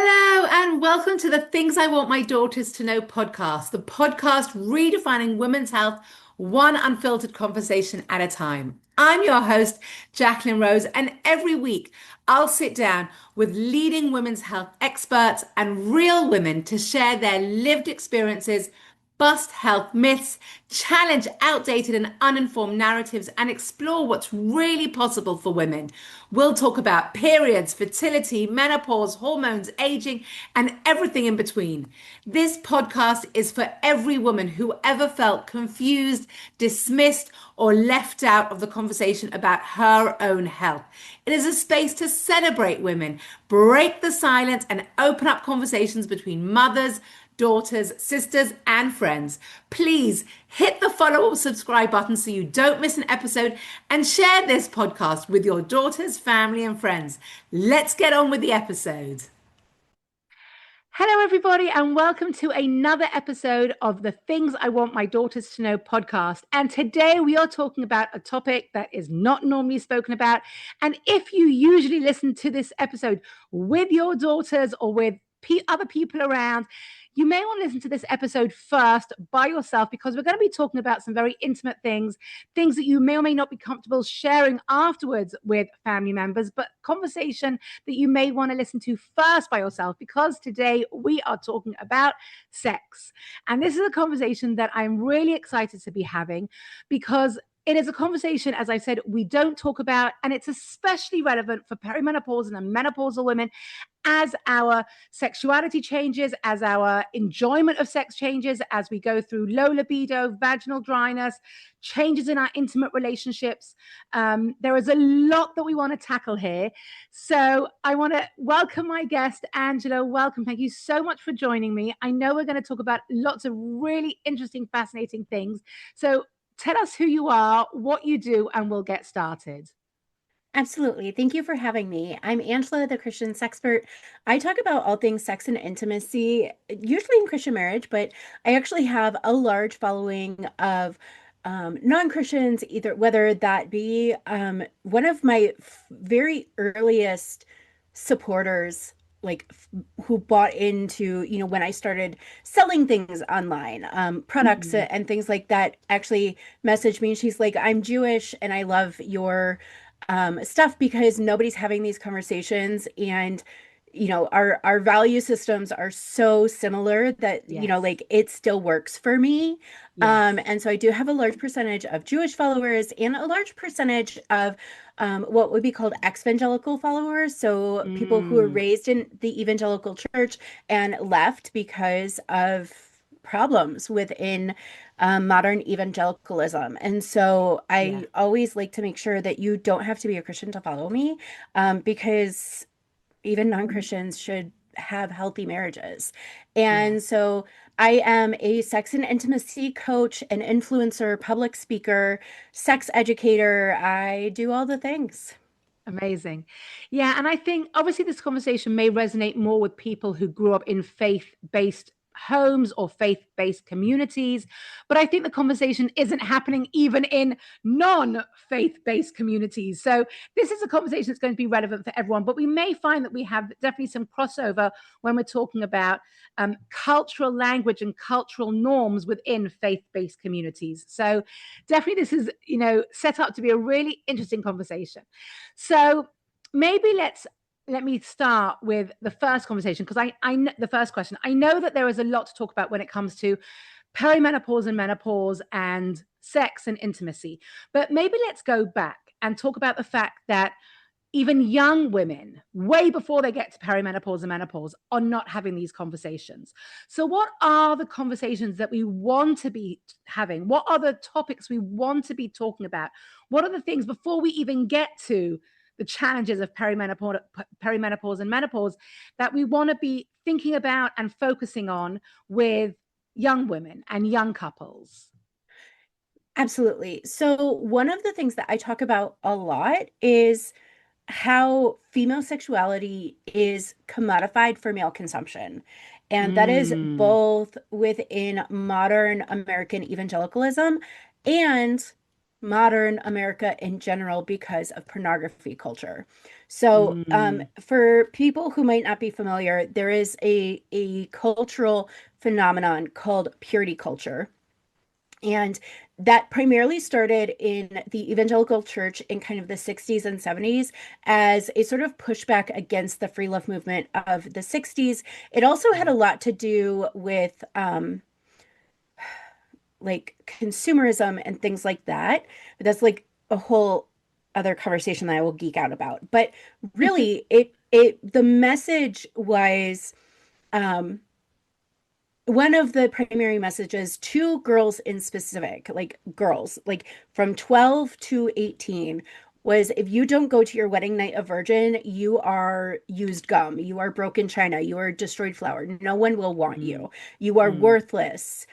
Hello, and welcome to the Things I Want My Daughters to Know podcast, the podcast redefining women's health, one unfiltered conversation at a time. I'm your host, Jacqueline Rose, and every week I'll sit down with leading women's health experts and real women to share their lived experiences, bust health myths, challenge outdated and uninformed narratives, and explore what's really possible for women. We'll talk about periods, fertility, menopause, hormones, aging, and everything in between. This podcast is for every woman who ever felt confused, dismissed, or left out of the conversation about her own health. It is a space to celebrate women, break the silence, and open up conversations between mothers, daughters, sisters, and friends. Please hit the follow or subscribe button so you don't miss an episode and share this podcast with your daughters, family, and friends. Let's get on with the episode. Hello, everybody, and welcome to another episode of the Things I Want My Daughters to Know podcast. And today we are talking about a topic that is not normally spoken about. And if you usually listen to this episode with your daughters or with other people around, you may want to listen to this episode first by yourself because we're going to be talking about some very intimate things that you may or may not be comfortable sharing afterwards with family members, but conversation that you may want to listen to first by yourself because today we are talking about sex. And this is a conversation that I'm really excited to be having because it is a conversation, as I said, we don't talk about, and it's especially relevant for perimenopausal and menopausal women as our sexuality changes, as our enjoyment of sex changes, as we go through low libido, vaginal dryness, changes in our intimate relationships. There is a lot that we want to tackle here. So I want to welcome my guest, Angela. Welcome. Thank you so much for joining me. I know we're going to talk about lots of really interesting, fascinating things. So tell us who you are, what you do, and we'll get started. Absolutely. Thank you for having me. I'm Angela, the Christian Sexpert. I talk about all things sex and intimacy, usually in Christian marriage, but I actually have a large following of non-Christians, either whether that be one of my very earliest supporters, who bought into, when I started selling things online, products Mhm. and things like that, actually messaged me and she's like, I'm Jewish and I love your stuff because nobody's having these conversations, and our value systems are so similar that Yes, it still works for me. yes. And so I do have a large percentage of Jewish followers and a large percentage of what would be called evangelical followers, so people who were Mm, raised in the evangelical church and left because of problems within modern evangelicalism. And so yeah. I always like to make sure that you don't have to be a Christian to follow me, because even non-Christians should have healthy marriages. Yeah. And so I am a sex and intimacy coach, an influencer, public speaker, sex educator. I do all the things. Amazing. Yeah. And I think obviously this conversation may resonate more with people who grew up in faith based homes or faith based communities. But I think the conversation isn't happening even in non faith based communities. So this is a conversation that's going to be relevant for everyone. But we may find that we have definitely some crossover when we're talking about cultural language and cultural norms within faith based communities. So definitely this is, set up to be a really interesting conversation. So maybe let me start with the first conversation because the first question. I know that there is a lot to talk about when it comes to perimenopause and menopause and sex and intimacy. But maybe let's go back and talk about the fact that even young women, way before they get to perimenopause and menopause, are not having these conversations. So, what are the conversations that we want to be having? What are the topics we want to be talking about? What are the things before we even get to the challenges of perimenopause and menopause that we want to be thinking about and focusing on with young women and young couples? Absolutely. So one of the things that I talk about a lot is how female sexuality is commodified for male consumption. And that is Mm, both within modern American evangelicalism and modern America in general because of pornography culture. So, Mm, for people who might not be familiar, there is a cultural phenomenon called purity culture. And that primarily started in the evangelical church in kind of the 60s and 70s as a sort of pushback against the free love movement of the 60s. It also had yeah. a lot to do with like consumerism and things like that. But that's like a whole other conversation that I will geek out about. But really, the message was um, one of the primary messages to girls in specific, like girls, like from 12 to 18, was if you don't go to your wedding night a virgin, you are used gum, you are broken china, you are destroyed flour. No one will want Mm, you. You are mm, worthless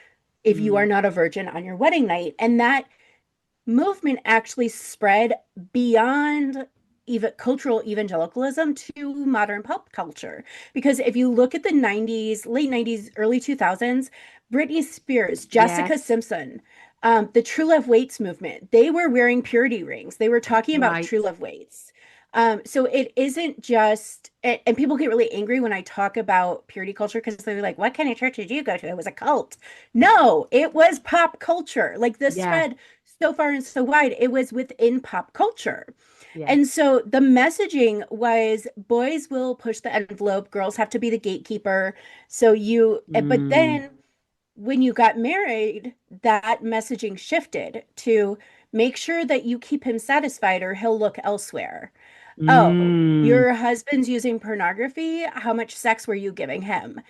if you are mm. not a virgin on your wedding night. And that movement actually spread beyond even cultural evangelicalism to modern pop culture. Because if you look at the 90s, late 90s, early 2000s, Britney Spears, Jessica Yes, Simpson, the True Love Waits movement, they were wearing purity rings. They were talking about right. True Love Waits. So it isn't just, and people get really angry when I talk about purity culture because they're like, what kind of church did you go to? It was a cult. No, it was pop culture. Like this Yeah, spread so far and so wide, it was within pop culture. yeah. And so the messaging was boys will push the envelope, girls have to be the gatekeeper. So but Mm, then when you got married, that messaging shifted to make sure that you keep him satisfied or he'll look elsewhere. Oh, mm. your husband's using pornography. How much sex were you giving him?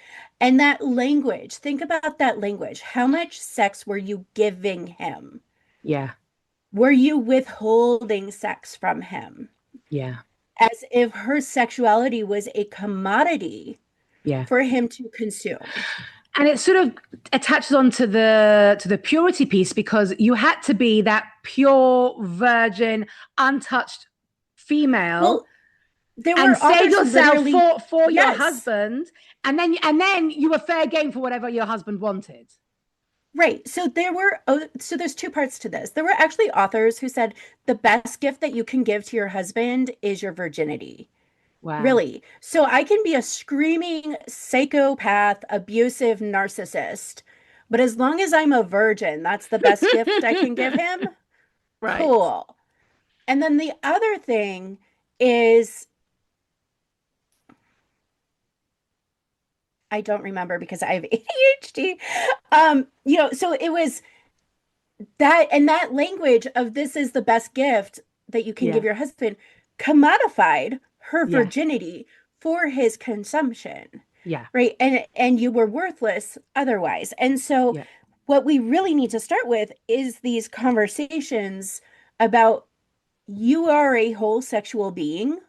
And that language, think about that language. How much sex were you giving him? Yeah, Were you withholding sex from him? yeah, As if her sexuality was a commodity yeah. for him to consume. And it sort of attaches on to the purity piece because you had to be that pure virgin, untouched female Well, there and were save authors yourself literally, for your yes, husband, and then you were fair game for whatever your husband wanted. right. So there's two parts to this. There were actually authors who said the best gift that you can give to your husband is your virginity. Wow. Really. So I can be a screaming psychopath, abusive narcissist, but as long as I'm a virgin, that's the best gift I can give him. Right. Cool. And then the other thing is, I don't remember because I have ADHD. So it was that, and that language of this is the best gift that you can give Yeah. your husband commodified her Yeah. virginity for his consumption. Yeah. Right. And you were worthless otherwise. And so Yeah. what we really need to start with is these conversations about you are a whole sexual being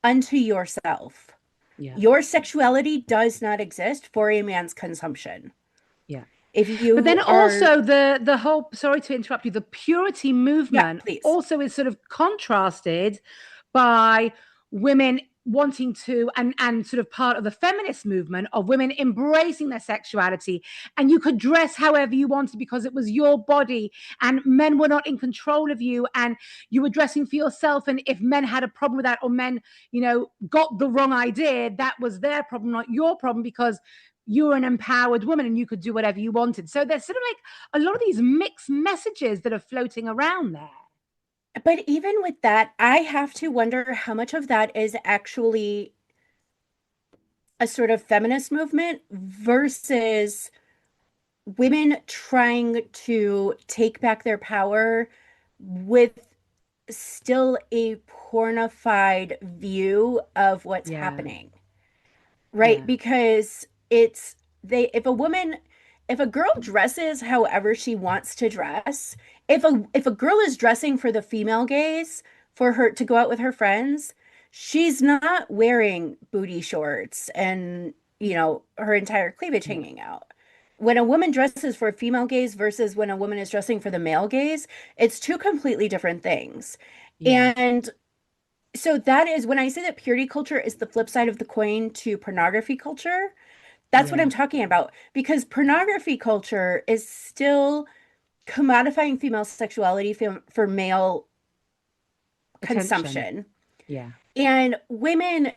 unto yourself. Yeah. Your sexuality does not exist for a man's consumption. Yeah. If But then you are, also the whole, sorry to interrupt you, the purity yeah, movement please. also is sort of contrasted by women wanting to and sort of part of the feminist movement of women embracing their sexuality, and you could dress however you wanted because it was your body and men were not in control of you and you were dressing for yourself, and if men had a problem with that or men got the wrong idea, that was their problem, not your problem, because you were an empowered woman and you could do whatever you wanted. So there's sort of like a lot of these mixed messages that are floating around there. But even with that, I have to wonder how much of that is actually a sort of feminist movement versus women trying to take back their power with still a pornified view of what's Yeah, happening. Right? yeah, Because if a girl dresses however she wants to dress, if a girl is dressing for the female gaze for her to go out with her friends, she's not wearing booty shorts and, her entire cleavage yeah, hanging out. When a woman dresses for a female gaze versus when a woman is dressing for the male gaze, it's two completely different things. yeah, And so that is when I say that purity culture is the flip side of the coin to pornography culture, that's what I'm yeah. talking about. Because pornography culture is still commodifying female sexuality for male Attention. consumption. Yeah, And women,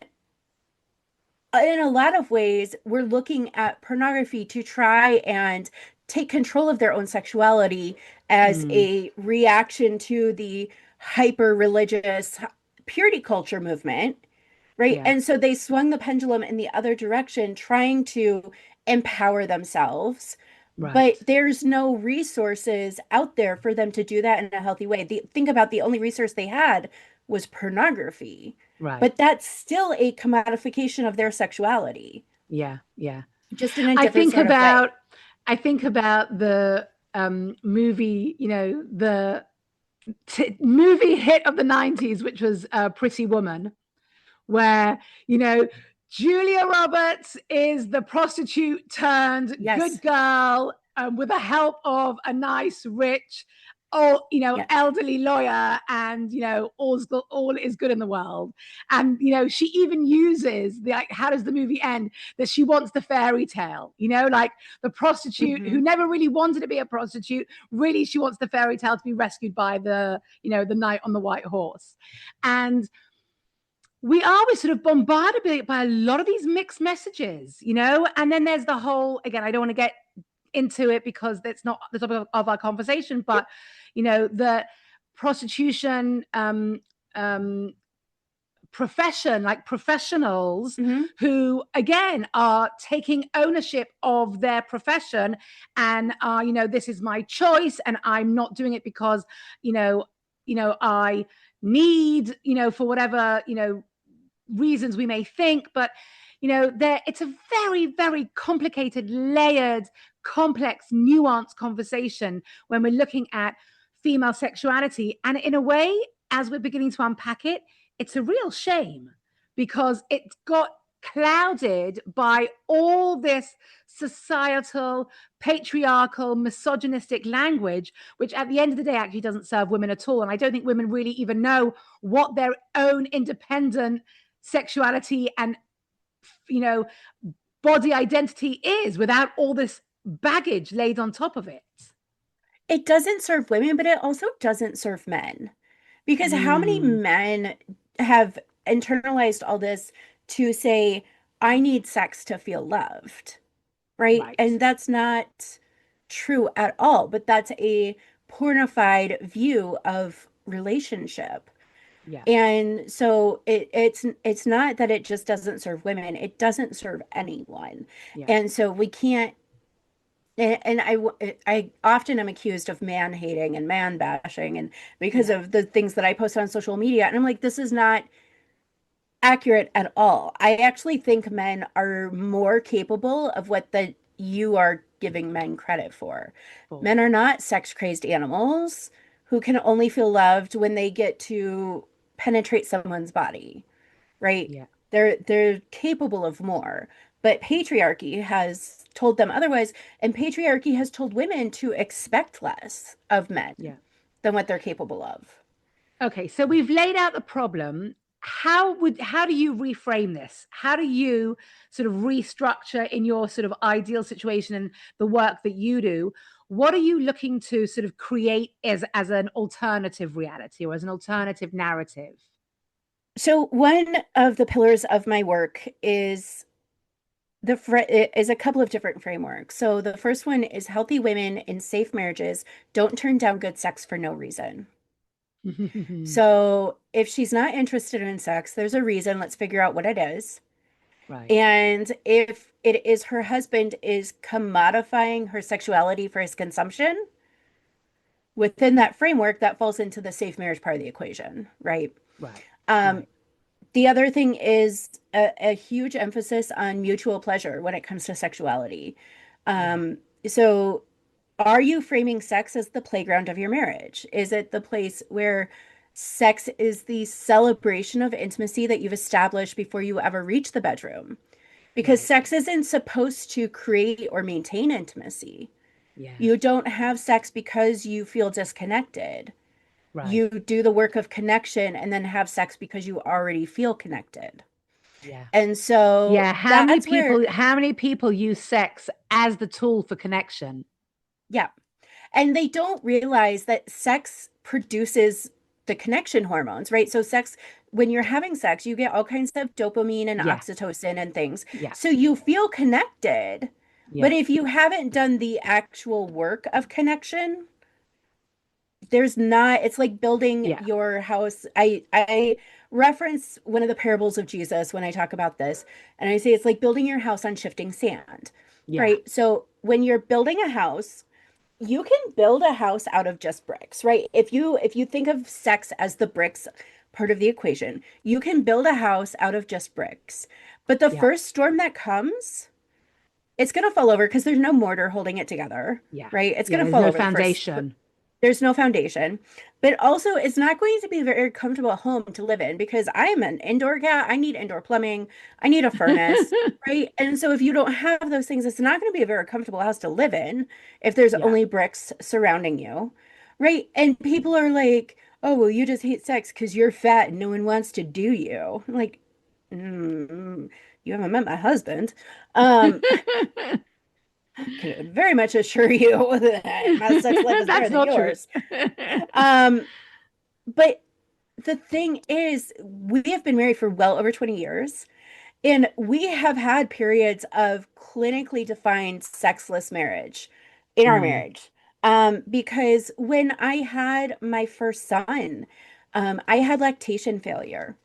in a lot of ways, were looking at pornography to try and take control of their own sexuality as Mm, a reaction to the hyper religious purity culture movement, right? yeah, And so they swung the pendulum in the other direction, trying to empower themselves. But right, there's no resources out there for them to do that in a healthy way. Think about the only resource they had was pornography, but right. that's still a commodification of their sexuality, Yeah, yeah. just in a I different think sort of way. about I think about the movie, the movie hit of the 90s, which was Pretty Woman, where, you know, Julia Roberts is the prostitute turned good Yes. girl, with the help of a nice, rich, Yeah. elderly lawyer, and, all is good in the world. And, she even uses like, how does the movie end? That she wants the fairy tale, like the prostitute who Hmm. never really wanted to be a prostitute. Really, she wants the fairy tale to be rescued by the knight on the white horse. And we are we're sort of bombarded by a lot of these mixed messages, and then there's the whole, again, I don't want to get into it because that's not the topic of our conversation, but the prostitution um profession, like professionals Hmm. who again are taking ownership of their profession, and this is my choice, and I'm not doing it because I need, for whatever reasons we may think, but there, it's a very, very complicated, layered, complex, nuanced conversation when we're looking at female sexuality. And in a way, as we're beginning to unpack it, it's a real shame because it got clouded by all this societal, patriarchal, misogynistic language, which at the end of the day actually doesn't serve women at all. And I don't think women really even know what their own independent sexuality and, you know body identity is without all this baggage laid on top of it. It doesn't serve women, but it also doesn't serve men. Because how many Mm, men have internalized all this to say, I need sex to feel loved, right? right. And that's not true at all, but that's a pornified view of relationship. Yeah, And so it's not that it just doesn't serve women, it doesn't serve anyone. yeah, And so we can't, and I often am accused of man hating and man bashing, and because yeah. of the things that I post on social media, and I'm like, this is not accurate at all. I actually think men are more capable of what the you are giving men credit for. Full. Men are not sex crazed animals who can only feel loved when they get to penetrate someone's body, right? Yeah, They're capable of more. But patriarchy has told them otherwise, and patriarchy has told women to expect less of men yeah. than what they're capable of. Okay, so we've laid out the problem. How do you reframe this? How do you sort of restructure in your sort of ideal situation and the work that you do? What are you looking to sort of create as an alternative reality or as an alternative narrative? So one of the pillars of my work is is a couple of different frameworks. So the first one is healthy women in safe marriages don't turn down good sex for no reason. So if she's not interested in sex, there's a reason. Let's figure out what it is. Right. And if it is her husband is commodifying her sexuality for his consumption, within that framework, that falls into the safe marriage part of the equation, right? Right. Um, Right. the other thing is a huge emphasis on mutual pleasure when it comes to sexuality. Yeah. So are you framing sex as the playground of your marriage? Is it the place where sex is the celebration of intimacy that you've established before you ever reach the bedroom? Because Right. sex isn't supposed to create or maintain intimacy. Yeah. You don't have sex because you feel disconnected. Right. You do the work of connection and then have sex because you already feel connected. Yeah. And so Yeah. that's where, How many people use sex as the tool for connection? yeah. And they don't realize that sex produces the connection hormones, right? So sex, when you're having sex, you get all kinds of dopamine and Yeah. oxytocin and things. Yeah. So you feel connected. But Yeah. if you haven't done the actual work of connection, there's not, it's like building Yeah. your house. I reference one of the parables of Jesus when I talk about this, and I say it's like building your house on shifting sand, Yeah. right? So when you're building a house, you can build a house out of just bricks, right? If you think of sex as the bricks part of the equation, you can build a house out of just bricks. But the Yeah. first storm that comes, it's going to fall over because there's no mortar holding it together, Yeah. right? It's Yeah. going to There's fall no over the first. foundation. There's no foundation, but also it's not going to be a very comfortable home to live in because I'm an indoor cat. I need indoor plumbing. I need a furnace, right? And so if you don't have those things, it's not going to be a very comfortable house to live in if there's Yeah. only bricks surrounding you, right? And people are like, "Oh, well, you just hate sex because you're fat and no one wants to do you." I'm like, you haven't met my husband. Um, can very much assure you that my sex life is better That's than not true. yours. Um, but the thing is, we have been married for well over 20 years, and we have had periods of clinically defined sexless marriage in our Mm. marriage. Because when I had my first son, I had lactation failure.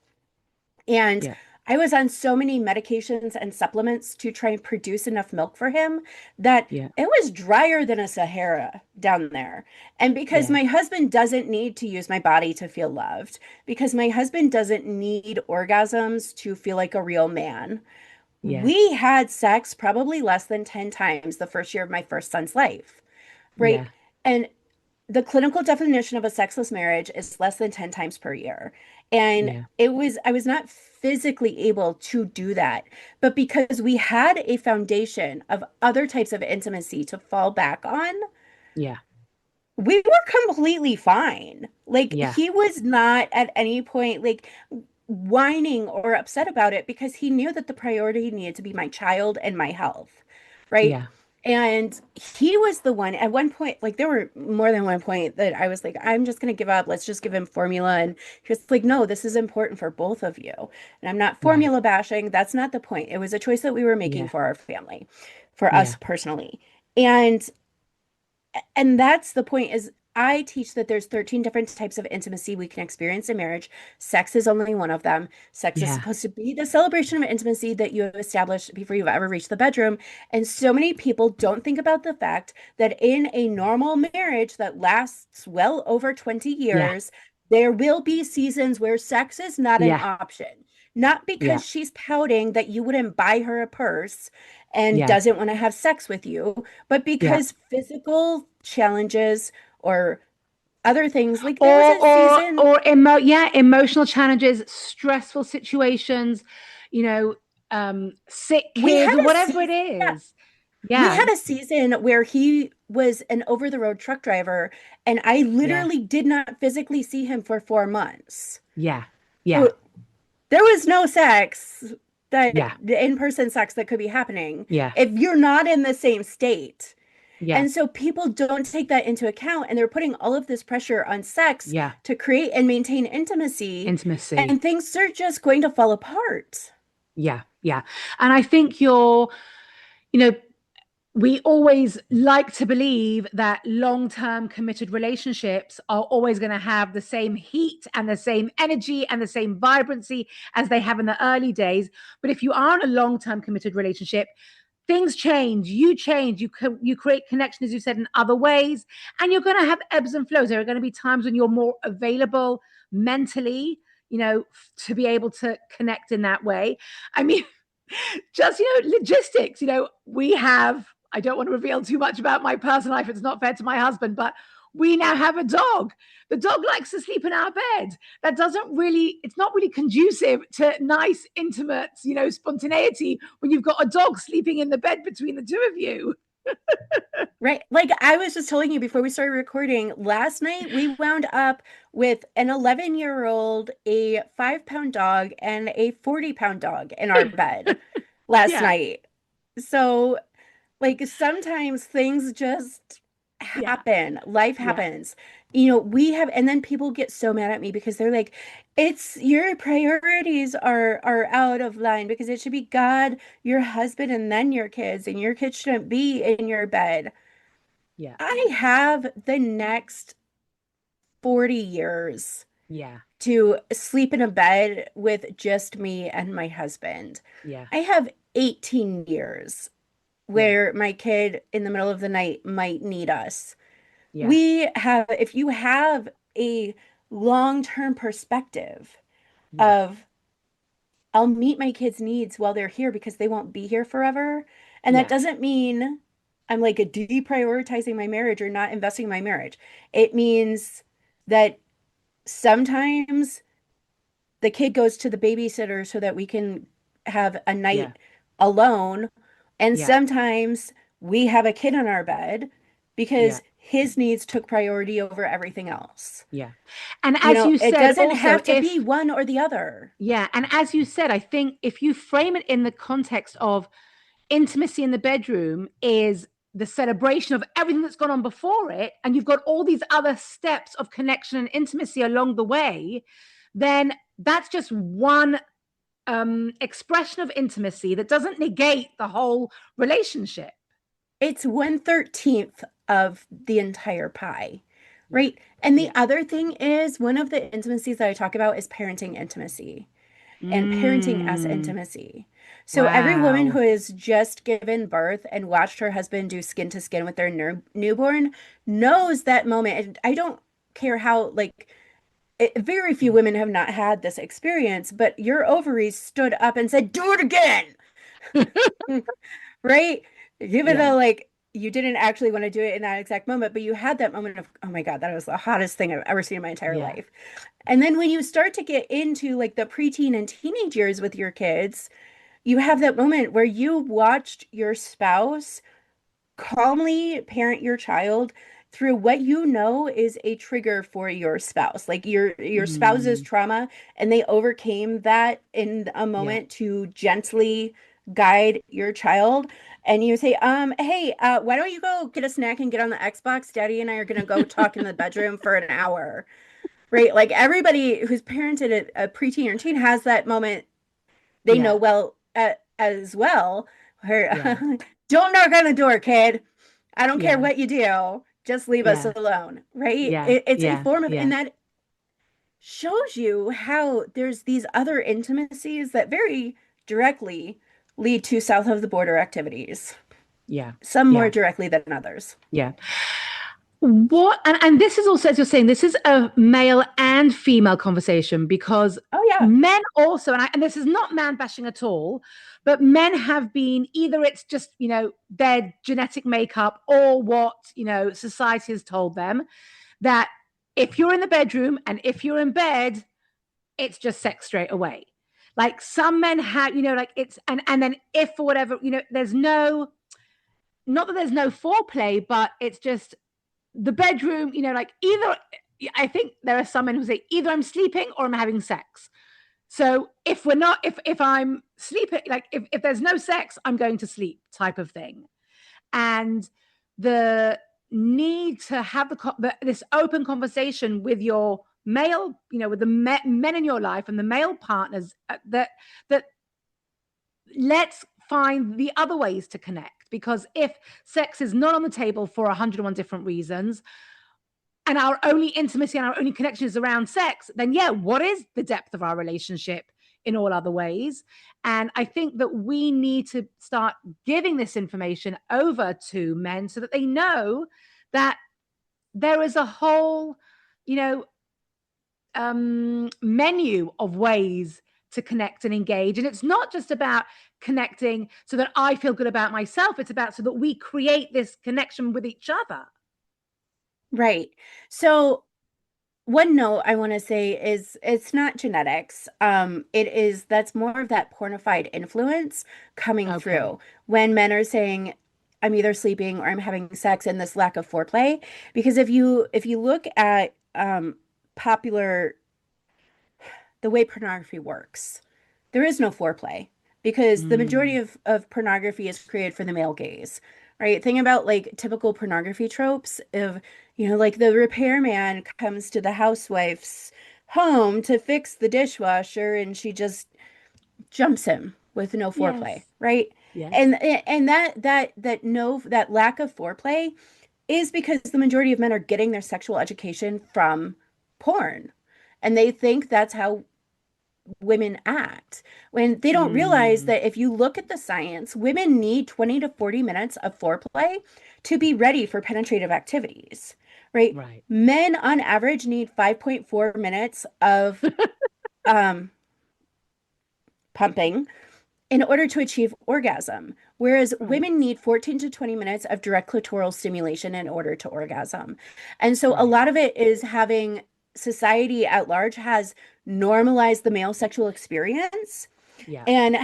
And Yeah. I was on so many medications and supplements to try and produce enough milk for him that Yeah. it was drier than a Sahara down there. And because Yeah. my husband doesn't need to use my body to feel loved, because my husband doesn't need orgasms to feel like a real man, Yeah. we had sex probably less than 10 times the first year of my first son's life, right? Yeah. And the clinical definition of a sexless marriage is less than 10 times per year. And Yeah. I was not physically able to do that. But because we had a foundation of other types of intimacy to fall back on, Yeah. we were completely fine. Like Yeah. he was not at any point like whining or upset about it because he knew that the priority needed to be my child and my health, right? Yeah. And he was the one at one point, like there were more than one point that I was like, I'm just going to give up. Let's just give him formula. And he was like, no, this is important for both of you. And I'm not Right. formula bashing. That's not the point. It was a choice that we were making Yeah. for our family, for us Yeah. personally. And that's the point is I teach that there's 13 different types of intimacy we can experience in marriage. Sex is only one of them. Sex is Yeah. supposed to be the celebration of intimacy that you have established before you've ever reached the bedroom. And so many people don't think about the fact that in a normal marriage that lasts well over 20 Yeah. years, there will be seasons where sex is not an Yeah. option. Not Yeah. because she's pouting that you wouldn't buy her a purse and Yeah. doesn't want to have sex with you, but Yeah. because physical challenges or other things, like there was Or a season, yeah, emotional challenges, stressful situations, you know, sick we kids, had a whatever it season, yeah, is. we Yeah. had a season where he was an over-the-road truck driver, and I Yeah. literally did not physically see him for 4 months. Yeah. Yeah. So there was no sex that Yeah. in-person sex that could be happening Yeah. if you're not in the same state. Yeah. And so people don't take that into account, and they're putting all of this pressure on sex Yeah. to create and maintain intimacy, Intimacy. and things are just going to fall apart. Yeah. Yeah. And I think you know, we always like to believe that long-term committed relationships are always going to have the same heat and the same energy and the same vibrancy as they have in the early days. But if you are in a long-term committed relationship, things change, you create connection, as you said, in other ways, and you're going to have ebbs and flows. There are going to be times when you're more available mentally, to be able to connect in that way. I mean, just logistics, we have, I don't want to reveal too much about my personal life, it's not fair to my husband, but we now have a dog. The dog likes to sleep in our bed. That doesn't really, it's not really conducive to nice intimate spontaneity when you've got a dog sleeping in the bed between the two of you. Right. Like I was just telling you before we started recording, last night we wound up with an 11-year-old, a 5-pound dog, and a 40-pound dog in our bed last Yeah. night. So, like, sometimes things just Yeah. happen. Life Yeah. happens. We have, and then people get so mad at me because they're like, it's your priorities are out of line because it should be God, your husband, and then your kids, and your kids shouldn't be in your bed. Yeah. I have the next 40 years Yeah. to sleep in a bed with just me and my husband. Yeah. I have 18 years Yeah. where my kid in the middle of the night might need us. Yeah. If you have a long-term perspective Yeah. of, I'll meet my kids' needs while they're here because they won't be here forever. And that Yeah. doesn't mean I'm like deprioritizing my marriage or not investing in my marriage. It means that sometimes the kid goes to the babysitter so that we can have a Yeah. night alone. And Yeah. sometimes we have a kid on our bed Yeah. because his needs took priority over everything else. Yeah. And as you It said, doesn't also, have to be if, one or the other. yeah, and as you said, I think if you frame it in the context of intimacy in the bedroom is the celebration of everything that's gone on before it, and you've got all these other steps of connection and intimacy along the way, then that's just one expression of intimacy that doesn't negate the whole relationship. It's 1/13th of the entire pie, Yeah. right? And the Yeah. other thing is one of the intimacies that I talk about is parenting intimacy and parenting as Mm, intimacy. So every woman wow. who has just given birth and watched her husband do skin to skin with their newborn knows that moment. And I don't care how, like, very few Yeah. women have not had this experience, but your ovaries stood up and said, "Do it again." Right? Even Yeah. though, like, you didn't actually want to do it in that exact moment, but you had that moment of, oh my God, that was the hottest thing I've ever seen in my entire Yeah. life. And then when you start to get into like the preteen and teenage years with your kids, you have that moment where you watched your spouse calmly parent your child through what you know is a trigger for your spouse, like your spouse's Mm, trauma, and they overcame that in a yeah. moment to gently guide your child. And you say, hey, why don't you go get a snack and get on the Xbox? Daddy and I are gonna go talk in the bedroom for an hour. Right? Like everybody who's parented a preteen or teen has that moment they know Yeah. well as well. Where, Yeah. don't knock on the door, kid. I don't care Yeah. what you do. Just leave us Yeah. alone. Right? Yeah. It's a Yeah. form of, and Yeah. that shows you how there's these other intimacies that very directly lead to south of the border activities, Yeah. some more Yeah. directly than others. Yeah. What and this is also, as you're saying, this is a male and female conversation because Oh, yeah. men also, and this is not man bashing at all, but men have been either it's just, their genetic makeup or what, society has told them that if you're in the bedroom and if you're in bed, it's just sex straight away. Like some men have, like it's, and then if for whatever, there's no, not that there's no foreplay, but it's just the bedroom, like either I think there are some men who say either I'm sleeping or I'm having sex. So if we're not, if I'm sleeping, like if there's no sex, I'm going to sleep type of thing. And the need to have this open conversation with your male, with the men in your life and the male partners that let's find the other ways to connect because if sex is not on the table for 101 different reasons and our only intimacy and our only connection is around sex, then yeah, what is the depth of our relationship in all other ways? And I think that we need to start giving this information over to men so that they know that there is a whole, you know, menu of ways to connect and engage. And it's not just about connecting so that I feel good about myself. It's about so that we create this connection with each other. Right. So one note I want to say is it's not genetics. It is that's more of that pornified influence coming Okay. through when men are saying, I'm either sleeping or I'm having sex and this lack of foreplay. Because if you look at popular the way pornography works, there is no foreplay because the majority Mm, of pornography is created for the male gaze, right? Think about like typical pornography tropes of, like the repairman comes to the housewife's home to fix the dishwasher and she just jumps him with no foreplay, Yes. right? Yes. And that lack of foreplay is because the majority of men are getting their sexual education from porn. And they think that's how women act. When they don't realize Mm, that if you look at the science, women need 20 to 40 minutes of foreplay to be ready for penetrative activities, right? right. Men on average need 5.4 minutes of um, pumping in order to achieve orgasm, whereas Right. women need 14 to 20 minutes of direct clitoral stimulation in order to orgasm. And so a Right. lot of it is having society at large has normalized the male sexual experience. Yeah. And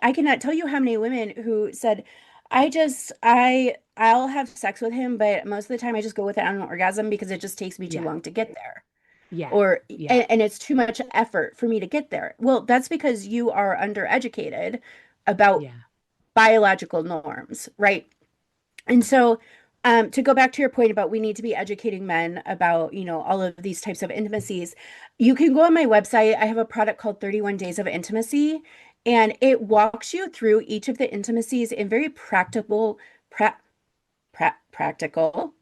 I cannot tell you how many women who said, I'll have sex with him, but most of the time I just go with it on an orgasm because it just takes me too Yeah. long to get there Yeah. or Yeah. and it's too much effort for me to get there. Well, that's because you are undereducated about Yeah. biological norms, right? And so to go back to your point about we need to be educating men about, all of these types of intimacies, you can go on my website. I have a product called 31 Days of Intimacy, and it walks you through each of the intimacies in very pra practical,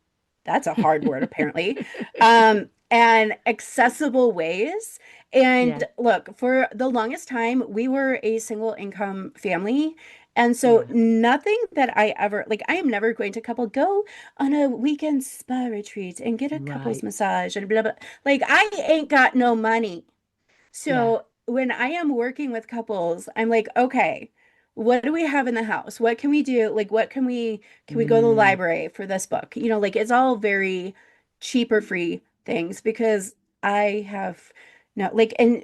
that's a hard word apparently, and accessible ways. Yeah. And look, for the longest time, we were a single income family. And so Yeah. nothing that I ever, like, I am never going to go on a weekend spa retreat and get a couples Right. massage and blah, blah. Like, I ain't got no money. Yeah. So when I am working with couples, I'm like, okay, what do we have in the house? What can we do? Like, what can we go to the Mm, library for this book? Like it's all very cheap or free things because I have no, like, and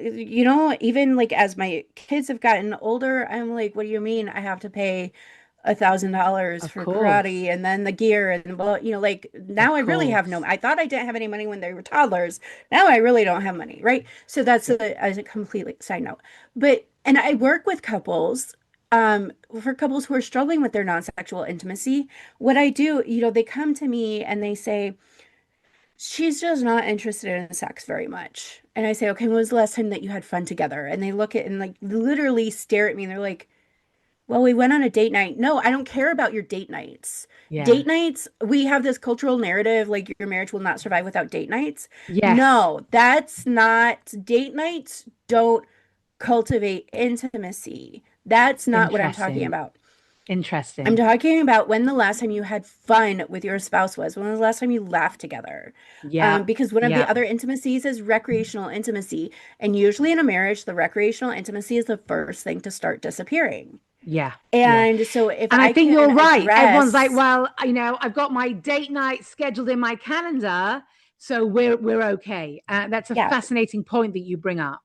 even like as my kids have gotten older, I'm like, what do you mean I have to pay $1,000 of for course. karate and then the gear and well, like now Of I really have no, course. I thought I didn't have any money when they were toddlers. Now I really don't have money, right? So that's Yeah. a completely side note. And I work with couples, for couples who are struggling with their non-sexual intimacy. What I do, they come to me and they say, she's just not interested in sex very much. And I say, okay, when was the last time that you had fun together? And they look at and like literally stare at me and they're like, well, we went on a date night. No, I don't care about your date nights. Yeah. Date nights, we have this cultural narrative like your marriage will not survive without date nights. Yes. No, that's not, date nights don't cultivate intimacy. That's not what I'm talking Interesting. about. I'm Interesting. talking about when the last time you had fun with your spouse was. When was the last time you laughed together? Yeah. Because one of the Yeah. other intimacies is recreational intimacy. And usually in a marriage, the recreational intimacy is the first thing to start disappearing. Yeah. Yeah. And so if And I I think can you're right. Everyone's like, address, well, I've got my date night scheduled in my calendar, so we're okay. That's a yeah, fascinating point that you bring up.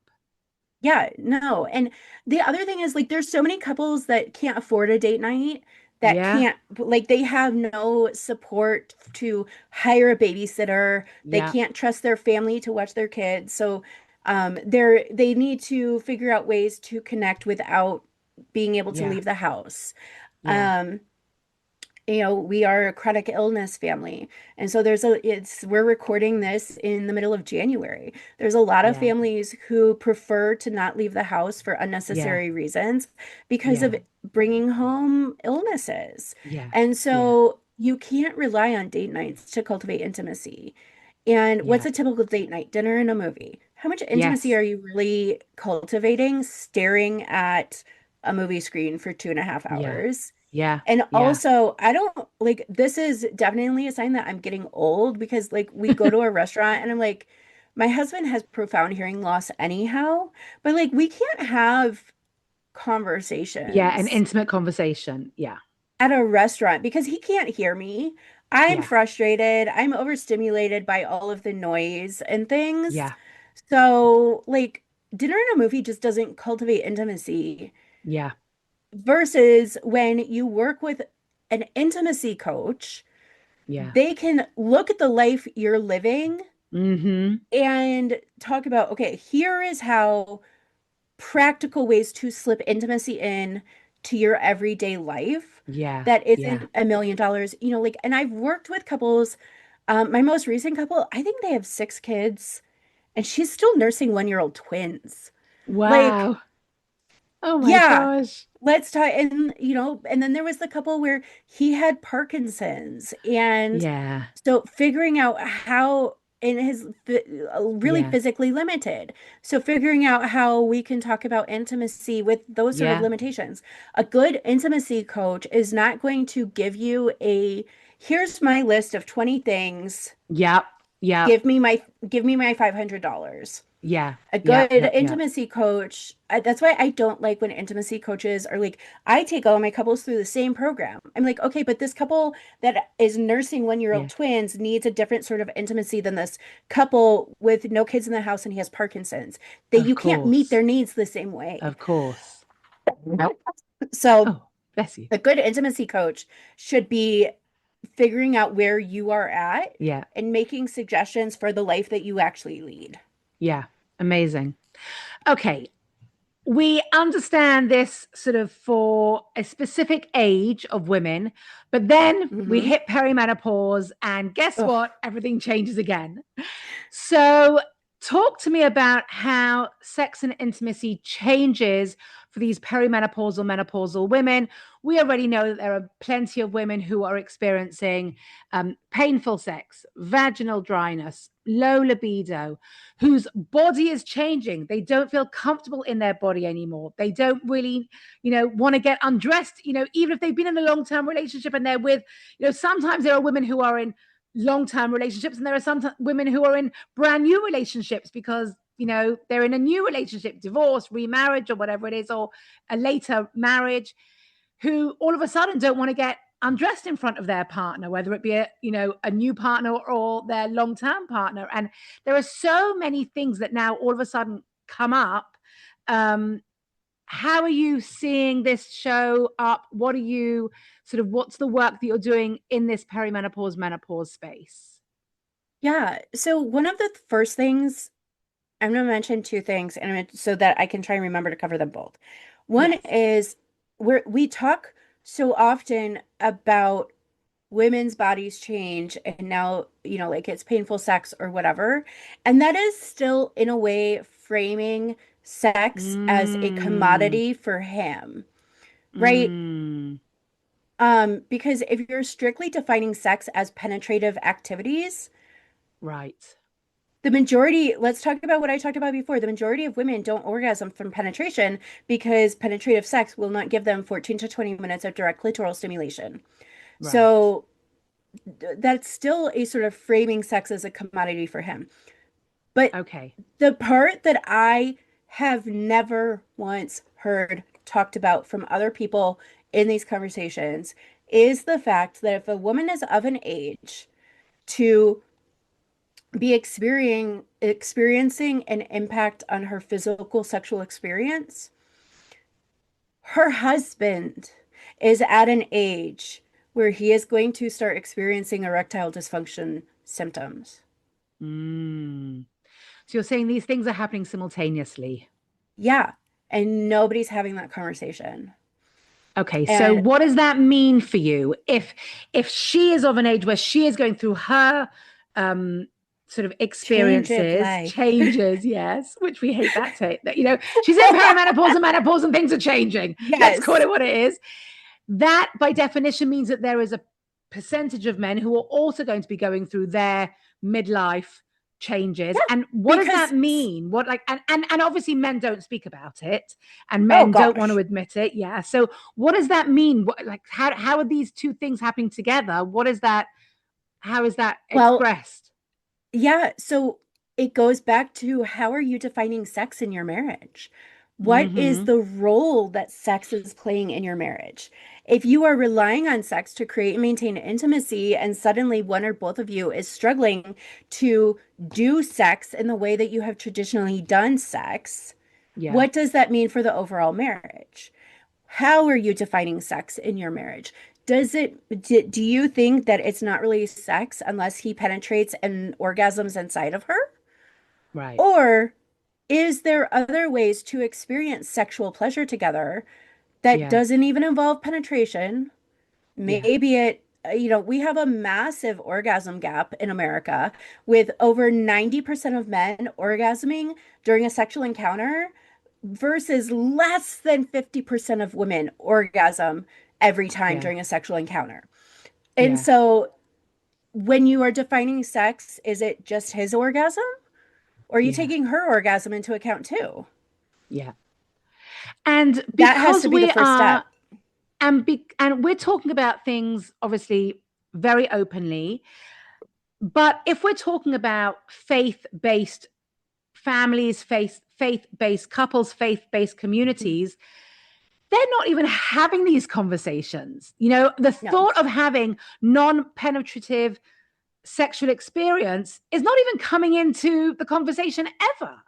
yeah, no. And the other thing is like there's so many couples that can't afford a date night that Yeah. can't like they have no support to hire a babysitter. They Yeah. can't trust their family to watch their kids. So they need to figure out ways to connect without being able to Yeah. leave the house. Yeah. Um we are a chronic illness family. And so we're recording this in the middle of January. There's a lot of Yeah. families who prefer to not leave the house for Yeah. unnecessary reasons because Yeah. of bringing home illnesses. Yeah. And Yeah. so you can't rely on date nights to cultivate intimacy. And what's Yeah. a typical date night? Dinner and a movie. How much intimacy Yes. are you really cultivating staring at a movie screen for 2.5 Yeah. hours? Yeah. And Yeah. also, I don't like this is definitely a sign that I'm getting old because like we go to a restaurant and I'm like, my husband has profound hearing loss anyhow, but like we can't have Yeah. An conversations intimate conversation. Yeah. at a restaurant because he can't hear me. I'm Yeah. frustrated. I'm overstimulated by all of the noise and things. Yeah. So, like, dinner and a movie just doesn't cultivate intimacy Yeah. versus when you work with an intimacy coach. Yeah. They can look at the life you're living Mm-hmm. and talk about, okay, here is how practical ways to slip intimacy in to your everyday life Yeah. that Yeah. isn't $1 million, like, and I've worked with couples. My most recent couple, I think they have 6 kids, and she's still nursing 1-year-old twins. Like, Wow. Oh my yeah, gosh. let's talk. And then there was the couple where he had Parkinson's. And Yeah. so figuring out how, and his really Yeah. physically limited. So figuring out how we can talk about intimacy with those sort of Yeah. limitations. A good intimacy coach is not going to give you here's my list of 20 things. Yep. Yep. Give me my $500. Yeah. A Yep. good Yep. Yep. intimacy coach, that's why I don't like when intimacy coaches are like, I take all my couples through the same program. I'm like, okay, but this couple that is nursing 1-year-old Yeah. twins needs a different sort of intimacy than this couple with no kids in the house and he has Parkinson's. That Of you can't meet course. their needs the same way. Of course. Nope. So Oh, bless you. a good intimacy coach should be figuring out where you are at Yeah. and making suggestions for the life that you actually lead. Yeah. Amazing. Okay. We understand this sort of for a specific age of women, but then we Hmm. hit perimenopause, and guess Ugh. what? Everything changes again. So, talk to me about how sex and intimacy changes for these perimenopausal, menopausal women. We already know that there are plenty of women who are experiencing painful sex, vaginal dryness, low libido, whose body is changing. They don't feel comfortable in their body anymore. They don't really, want to get undressed, even if they've been in a long term relationship and they're with, sometimes there are women who are in long-term relationships and there are some women who are in brand new relationships because they're in a new relationship, divorce, remarriage, or whatever it is, or a later marriage, who all of a sudden don't want to get undressed in front of their partner, whether it be a new partner or their long-term partner. And there are so many things that now all of a sudden come up. How are you seeing this show up? What's the work that you're doing in this perimenopause, menopause space? Yeah. So one of the first things I'm going to mention two things, and so that I can try and remember to cover them both. One Yes. is we talk so often about women's bodies change, and now, like it's painful sex or whatever. And that is still, in a way, framing sex as a Mm, commodity for him, right? mm, Because if you're strictly defining sex as penetrative activities, right. the majority, let's talk about what I talked about before. The majority of women don't orgasm from penetration because penetrative sex will not give them 14 to 20 minutes of direct clitoral stimulation. Right. So that's still a sort of framing sex as a commodity for him. But Okay. the part that I have never once heard talked about from other people in these conversations is the fact that if a woman is of an age to be experiencing an impact on her physical sexual experience, her husband is at an age where he is going to start experiencing erectile dysfunction symptoms. Mm. So you're saying these things are happening simultaneously. Yeah, and nobody's having that conversation. Okay, so And what does that mean for you if she is of an age where she is going through her um sort of change of experiences, life. changes, yes, which we hate that take that she's in perimenopause and menopause and things are changing. Let's call Yes. it what it is. That by definition means that there is a percentage of men who are also going to be going through their midlife changes. Yeah, And what does that because mean? What like and obviously men don't speak about it and oh men don't want to gosh. admit it. Yeah. So what does that mean? How are these two things happening together? What is that? How is that Well, expressed? yeah, so it goes back to, how are you defining sex in your marriage? What is Mm-hmm. the role that sex is playing in your marriage? If you are relying on sex to create and maintain intimacy, and suddenly one or both of you is struggling to do sex in the way that you have traditionally done sex, Yeah. what does that mean for the overall marriage? How are you defining sex in your marriage? Do you think that it's not really sex unless he penetrates and orgasms inside of her? Right. Or is there other ways to experience sexual pleasure together that Yeah. doesn't even involve penetration? Yeah. Maybe we have a massive orgasm gap in America with over 90% of men orgasming during a sexual encounter versus less than 50% of women orgasm every time Yeah. during a sexual encounter. And Yeah. so when you are defining sex, is it just his orgasm? Or are you Yeah. taking her orgasm into account too? Yeah. And That has because to be the we first are, step. and we're talking about things obviously very openly, but if we're talking about faith-based families, faith-based couples, faith-based communities, they're not even having these conversations. The No. thought of having non-penetrative sexual experience is not even coming into the conversation ever.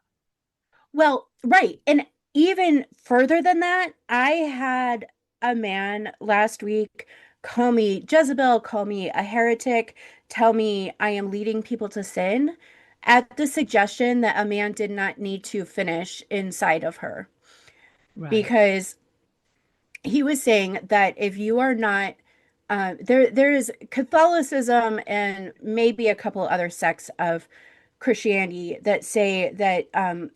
Well, right. And even further than that, I had a man last week call me Jezebel, call me a heretic, tell me I am leading people to sin at the suggestion that a man did not need to finish inside of her. Right. Because he was saying that if you are not there is Catholicism and maybe a couple other sects of Christianity that say that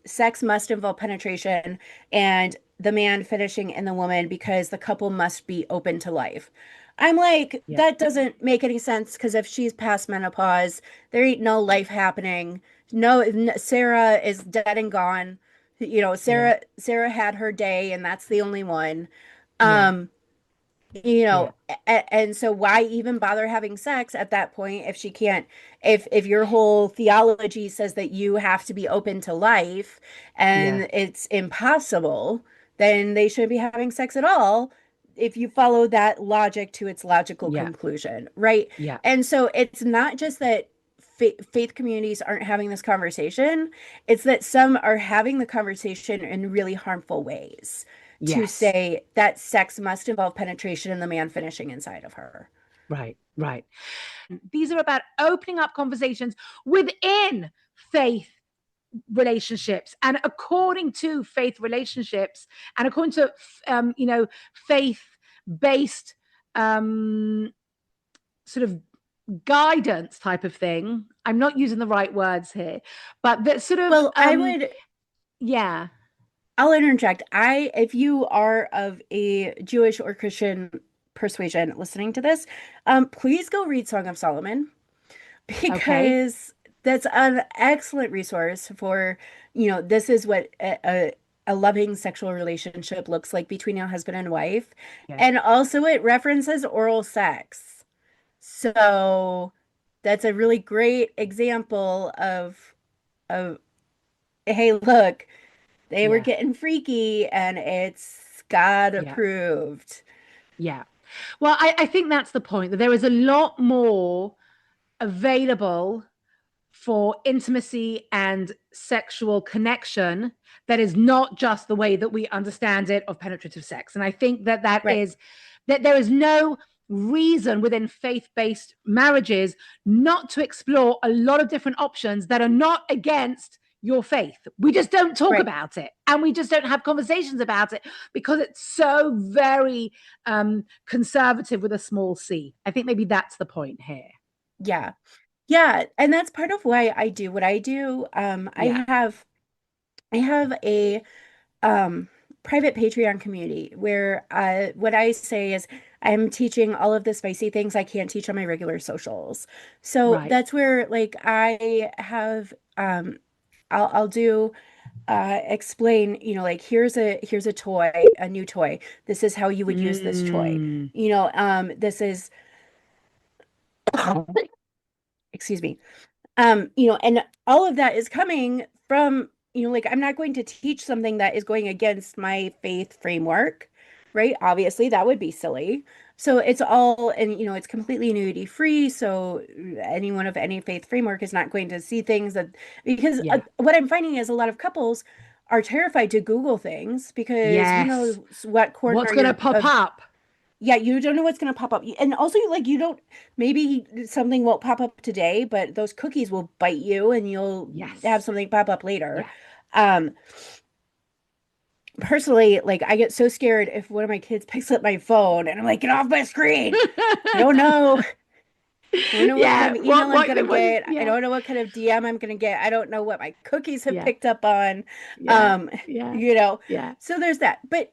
sex must involve penetration and the man finishing in the woman because the couple must be open to life. I'm like, Yeah. that doesn't make any sense because if she's past menopause, there ain't no life happening. No, Sarah is dead and gone. Yeah. Sarah had her day and that's the only one. Yeah. Um, Yeah. and so why even bother having sex at that point if she can't, if your whole theology says that you have to be open to life Yeah. and it's impossible, then they shouldn't be having sex at all if you follow that logic to its logical Yeah. conclusion, right? Yeah. And so it's not just that faith communities aren't having this conversation, it's that some are having the conversation in really harmful ways to Yes. say that sex must involve penetration and the man finishing inside of her. Right. Right. These are about opening up conversations within faith relationships and according to faith relationships and according to faith based um sort of guidance type of thing. I'm not using the right words here, but that sort of Well, yeah. I'll interject. If you are of a Jewish or Christian persuasion listening to this, please go read Song of Solomon Okay. because that's an excellent resource for, this is what a loving sexual relationship looks like between a husband and wife. Yes. And also it references oral sex. So that's a really great example of hey, look, they were Yeah. getting freaky and it's God Yeah. approved. Yeah. Well, I think that's the point, that there is a lot more available for intimacy and sexual connection that is not just the way that we understand it of penetrative sex. And I think that Right. that there is no reason within faith-based marriages not to explore a lot of different options that are not against your faith. We just don't talk Right. about it and we just don't have conversations about it because it's so very conservative with a small c. I think maybe that's the point here. Yeah. Yeah. And that's part of why I do what I do. Yeah. I have a um private Patreon community where what I say is I'm teaching all of the spicy things I can't teach on my regular socials. So Right. that's where like I have I'll do explain, like here's a toy, a new toy. This is how you would use this toy. Mm, This is excuse me. And all of that is coming from, like I'm not going to teach something that is going against my faith framework, right? Obviously, that would be silly. So it's all, and it's completely nudity free. So anyone of any faith framework is not going to see things that, because yeah. what I'm finding is a lot of couples are terrified to Google things because who Yes. knows what What's corner going to you're pop of. up? Yeah, you don't know what's going to pop up. And also, like, you don't, maybe something won't pop up today, but those cookies will bite you and you'll have Yes. something pop up later. Yeah. Um, personally, like I get so scared if one of my kids picks up my phone and I'm like, get off my screen. I don't know. I don't know what kind Yeah. of email I'm gonna What is, get. I yeah. don't know what kind of DM I'm gonna get. I don't know what my cookies have Yeah. picked up on. Yeah. Um, Yeah. you know, Yeah. so there's that. But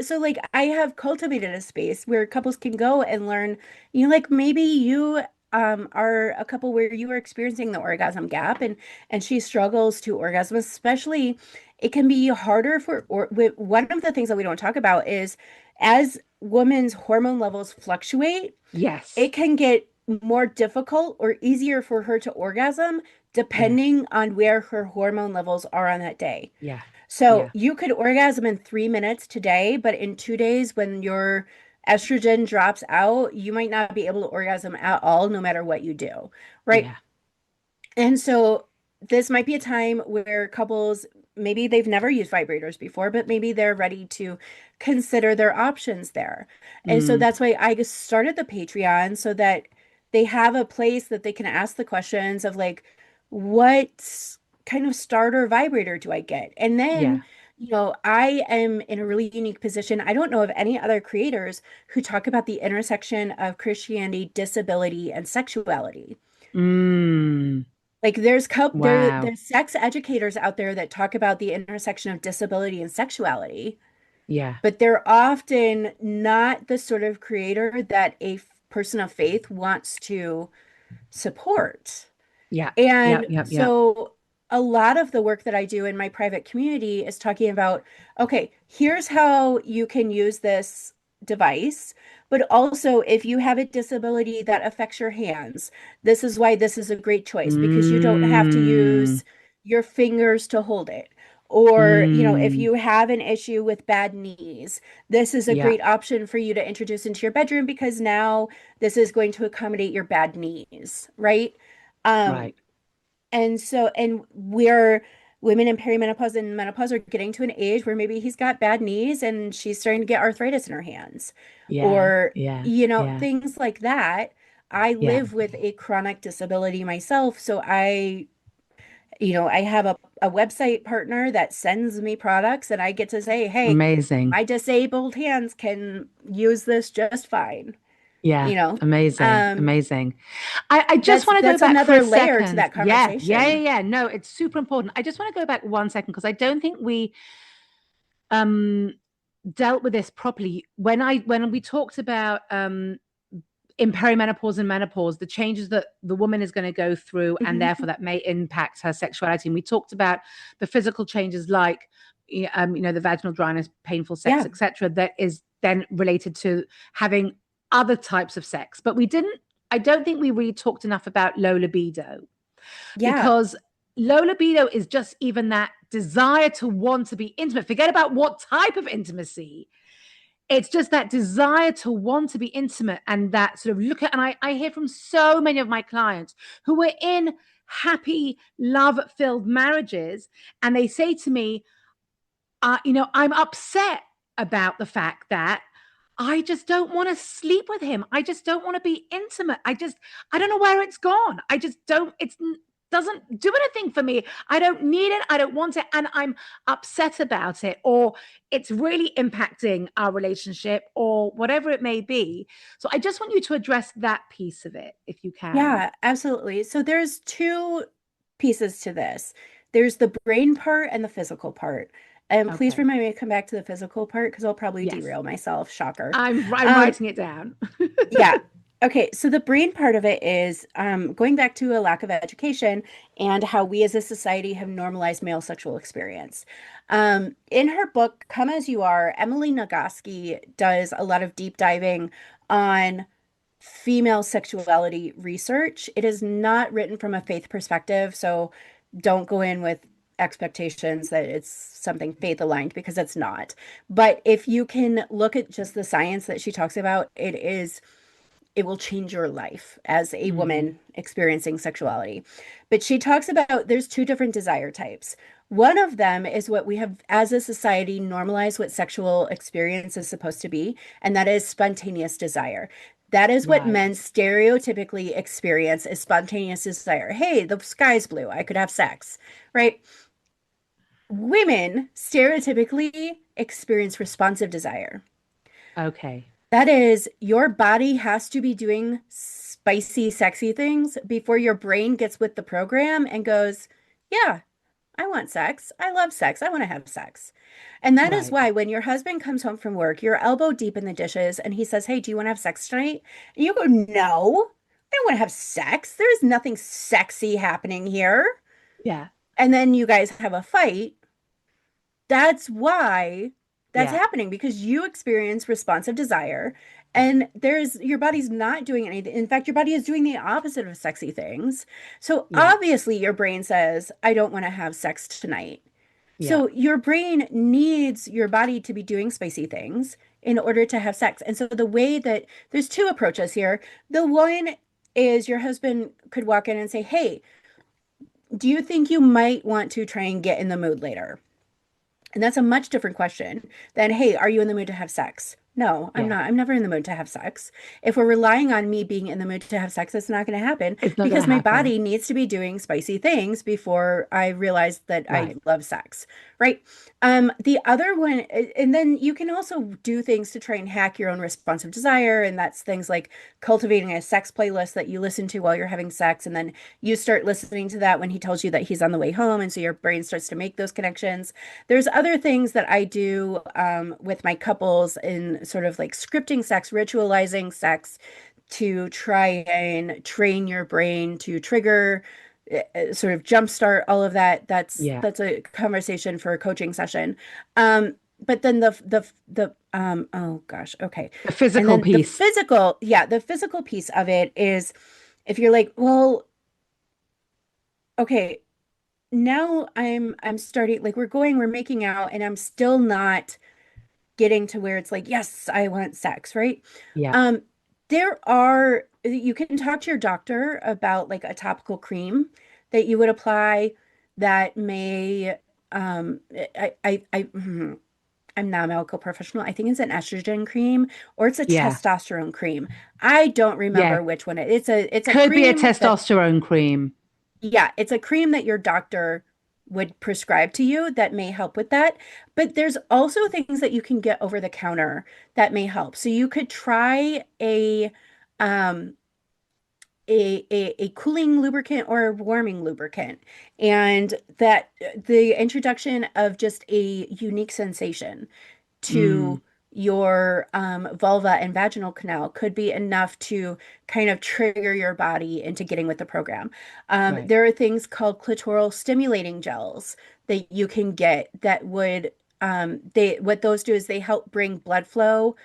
so like I have cultivated a space where couples can go and learn, like maybe you are a couple where you are experiencing the orgasm gap and she struggles to orgasm, especially it can be harder one of the things that we don't talk about is as women's hormone levels fluctuate, Yes. it can get more difficult or easier for her to orgasm Yeah. depending on where her hormone levels are on that day. Yeah. So Yeah. you could orgasm in 3 minutes today, but in 2 days, when your estrogen drops out, you might not be able to orgasm at all, no matter what you do. Right. Yeah. And so this might be a time where couples, maybe they've never used vibrators before, but maybe they're ready to consider their options there. And so Mm. that's why I just started the Patreon so that they have a place that they can ask the questions of like, what kind of starter vibrator do I get? And then, Yeah. I am in a really unique position. I don't know of any other creators who talk about the intersection of Christianity, disability, and sexuality. Mm. Like Wow. there's sex educators out there that talk about the intersection of disability and sexuality, Yeah. but they're often not the sort of creator that person of faith wants to support. Yeah. Yep. And Yep. Yep. so a lot of the work that I do in my private community is talking about, okay, here's how you can use this device, but also if you have a disability that affects your hands, this is why this is a great choice because you don't have to Mm. use your fingers to hold it. Or, if Mm. you have an issue with bad knees, this is a Yeah. great option for you to introduce into your bedroom because now this is going to accommodate your bad knees, right? Um, Right. and we're women in perimenopause and menopause are getting to an age where maybe he's got bad knees and she's starting to get arthritis in her hands, Yeah. or, Yeah. Yeah. things like that. I Yeah. live with a chronic disability myself, so I have a website partner that sends me products and I get to say, hey, Amazing. my disabled hands can use this just fine, Yeah. you know. Amazing. Um, Amazing. I just that's want to go that's back for another a layer to second. that Yeah. Yeah. Yeah. conversation. Yeah. No, it's super important. I just want to go back 1 second because I don't think we um dealt with this properly when we talked about in perimenopause and menopause, the changes that the woman is going to go through, and Mhm. therefore that may impact her sexuality. And we talked about the physical changes like, the vaginal dryness, painful sex, Yeah. etc., that is then related to having other types of sex. But we didn't. I don't think we really talked enough about low libido Yeah. because low libido is just even that desire to want to be intimate. Forget about what type of intimacy, it's just that desire to want to be intimate and that sort of look at, and I hear from so many of my clients who were in happy, love filled marriages, and they say to me, I'm upset about the fact that I just don't want to sleep with him. I just don't want to be intimate. I don't know where it's gone. I just don't, it doesn't do anything for me. I don't need it. I don't want it. And I'm upset about it, or it's really impacting our relationship, or whatever it may be. So I just want you to address that piece of it, if you can. Yeah, absolutely. So there's two pieces to this. There's the brain part and the physical part. And please Okay. remind me to come back to the physical part because I'll probably Yes. derail myself. Shocker. I'm Um, writing it down. yeah. Okay, so the brain part of it is going back to a lack of education and how we as a society have normalized male sexual experience. In her book, Come As You Are, Emily Nagoski does a lot of deep diving on female sexuality research. It is not written from a faith perspective, so don't go in with expectations that it's something faith aligned because it's not. But if you can look at just the science that she talks about, it will change your life as a Mm, woman experiencing sexuality. But she talks about there's two different desire types. One of them is what we have as a society normalized what sexual experience is supposed to be, and that is spontaneous desire. That is what right. men stereotypically experience as spontaneous desire. Hey, the sky's blue. I could have sex, right? women stereotypically experience responsive desire. Okay. That is, your body has to be doing spicy, sexy things before your brain gets with the program and goes, yeah, I want sex. I love sex. I want to have sex. And that is Right. why when your husband comes home from work, you're elbow deep in the dishes and he says, hey, do you want to have sex tonight? And you go, no, I don't want to have sex. There's nothing sexy happening here. Yeah. And then you guys have a fight. That's why that's Yeah. happening because you experience responsive desire and there's your body's not doing anything. In fact, your body is doing the opposite of sexy things. So Yeah. obviously your brain says, I don't want to have sex tonight. Yeah. So your brain needs your body to be doing spicy things in order to have sex. And so the way that there's two approaches here. The one is your husband could walk in and say, hey, do you think you might want to try and get in the mood later? And that's a much different question than, hey, are you in the mood to have sex? No, I'm Yeah. not. I'm never in the mood to have sex. If we're relying on me being in the mood to have sex, it's not going to happen It's not going because to my happen. body needs to be doing spicy things before I realize that I Right. love sex, right? The other one, and then you can also do things to try and hack your own responsive desire, and that's things like cultivating a sex playlist that you listen to while you're having sex, and then you start listening to that when he tells you that he's on the way home, and so your brain starts to make those connections. There's other things that I do with my couples in sort of like scripting sex, ritualizing sex to try and train your brain to trigger, sort of jumpstart all of that. Yeah. That's a conversation for a coaching session. But then the oh gosh, okay. The And physical then the piece. physical, yeah, the physical piece of it is if you're like, well, okay, now I'm starting like we're making out and I'm still not getting to where it's like, yes, I want sex, right? Yeah. Um, there are you can talk to your doctor about like a topical cream that you would apply that may I'm not a medical professional. I think it's an estrogen cream or it's a Yeah. testosterone cream. I don't Yeah. remember which one it's a Could be a cream that testosterone cream. yeah, it's a cream that your doctor would prescribe to you that may help with that. But there's also things that you can get over the counter that may help. So you could try um a cooling lubricant or a warming lubricant. And that the introduction of just a unique sensation Mm. to your vulva and vaginal canal could be enough to kind of trigger your body into getting with the program. Right. There are things called clitoral stimulating gels that you can get that would they what those do is they help bring blood flow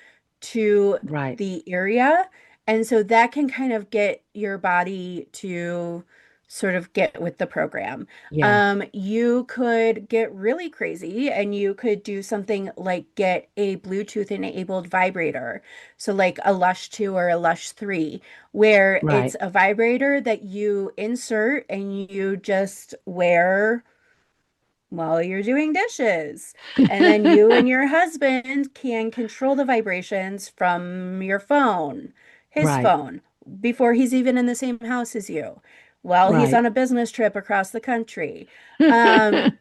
to Right. the area. And so that can kind of get your body to sort of get with the program. Yeah. You could get really crazy and you could do something like get a Bluetooth enabled vibrator. So like a Lush 2 or a Lush 3, where it's Right. a vibrator that you insert and you just wear while you're doing dishes. And then you and your husband can control the vibrations from your phone, his Right. phone, before he's even in the same house as you, while he's Right. on a business trip across the country. Um,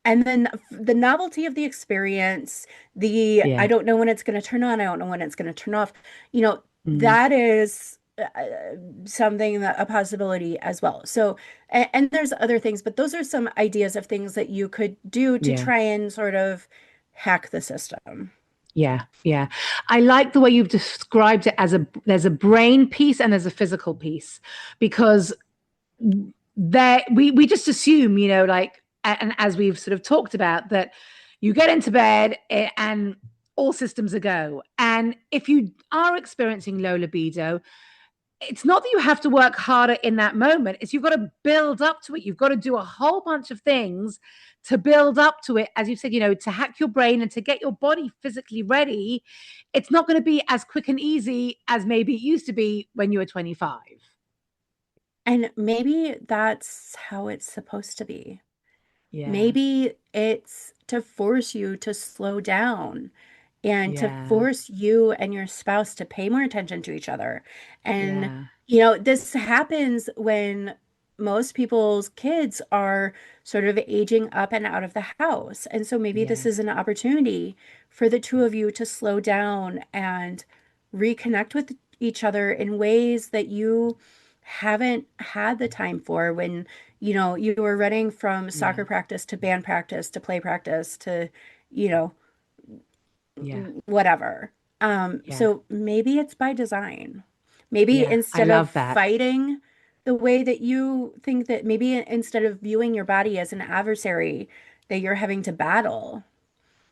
and then the novelty of the experience, the I Yeah. don't know when it's going to turn on, I don't know when it's going to turn off. Mm. That is something that a possibility as well. So, and there's other things, but those are some ideas of things that you could do to Yeah. try and sort of hack the system. Yeah. Yeah. I like the way you've described it as there's a brain piece and there's a physical piece because there we just assume, like, and as we've sort of talked about, that you get into bed and all systems are go. And if you are experiencing low libido, it's not that you have to work harder in that moment. It's you've got to build up to it. You've got to do a whole bunch of things to build up to it. As you said, to hack your brain and to get your body physically ready. It's not going to be as quick and easy as maybe it used to be when you were 25. And maybe that's how it's supposed to be. Yeah. Maybe it's to force you to slow down and to Yeah. force you and your spouse to pay more attention to each other. And, Yeah. this happens when most people's kids are sort of aging up and out of the house. And so maybe this Yeah. is an opportunity for the two of you to slow down and reconnect with each other in ways that you haven't had the time for when, you were running from soccer Yeah. practice to band practice to play practice to, you know, Yeah. whatever. Yeah. So maybe it's by design. Maybe Yeah. I instead of love that. fighting the way that you think, that maybe instead of viewing your body as an adversary that you're having to battle,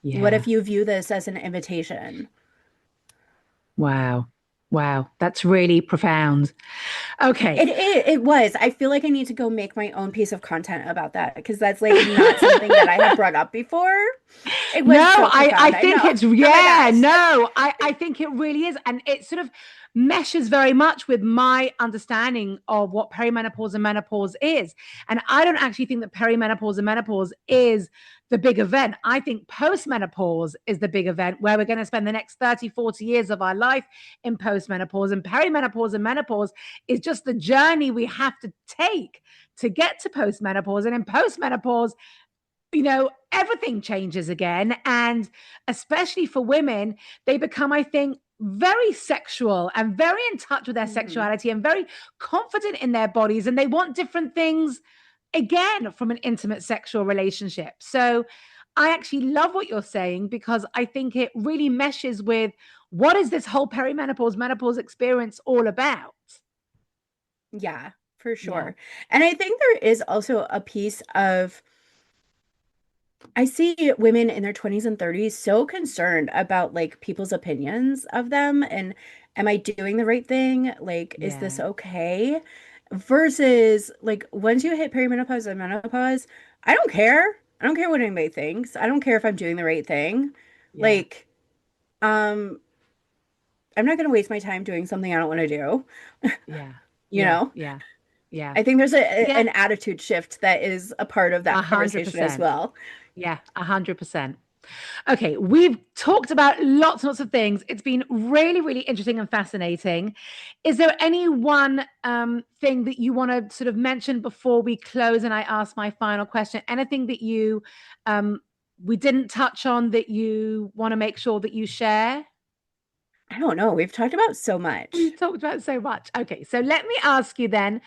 what if Yeah. you view this as an invitation? Wow. Wow. That's really profound. Okay. It was. I feel like I need to go make my own piece of content about that because that's like not something that I have brought up before. It No, was so I profound. I think know. it's, Oh my yeah, gosh. no, I think it really is. And it sort of meshes very much with my understanding of what perimenopause and menopause is. And I don't actually think that perimenopause and menopause is the big event. I think postmenopause is the big event where we're going to spend the next 30, 40 years of our life in postmenopause. And perimenopause and menopause is just the journey we have to take to get to postmenopause. And in postmenopause, everything changes again. And especially for women, they become, I think, very sexual and very in touch with their Mhm. sexuality and very confident in their bodies. And they want different things again from an intimate sexual relationship. So I actually love what you're saying because I think it really meshes with what is this whole perimenopause, menopause experience all about? Yeah, for Yeah. sure. And I think there is also a piece of I see women in their 20s and 30s so concerned about like people's opinions of them and am I doing the right thing? Like, is this Yeah. okay? Versus like once you hit perimenopause and menopause, I don't care. I don't care what anybody thinks. I don't care if I'm doing the right thing. Yeah. Like, um, I'm not gonna waste my time doing something I don't want to do, Yeah. you Yeah. know? Yeah. Yeah. I think there's Yeah. an attitude shift that is a part of A that hundred conversation as percent. well. Yeah, 100%. Okay, we've talked about lots and lots of things. It's been really, really interesting and fascinating. Is there any one thing that you want to sort of mention before we close and I ask my final question? Anything that um, we didn't touch on that you want to make sure that you share? I don't know. We've talked about so much. We've talked about so much. Okay, so let me ask you then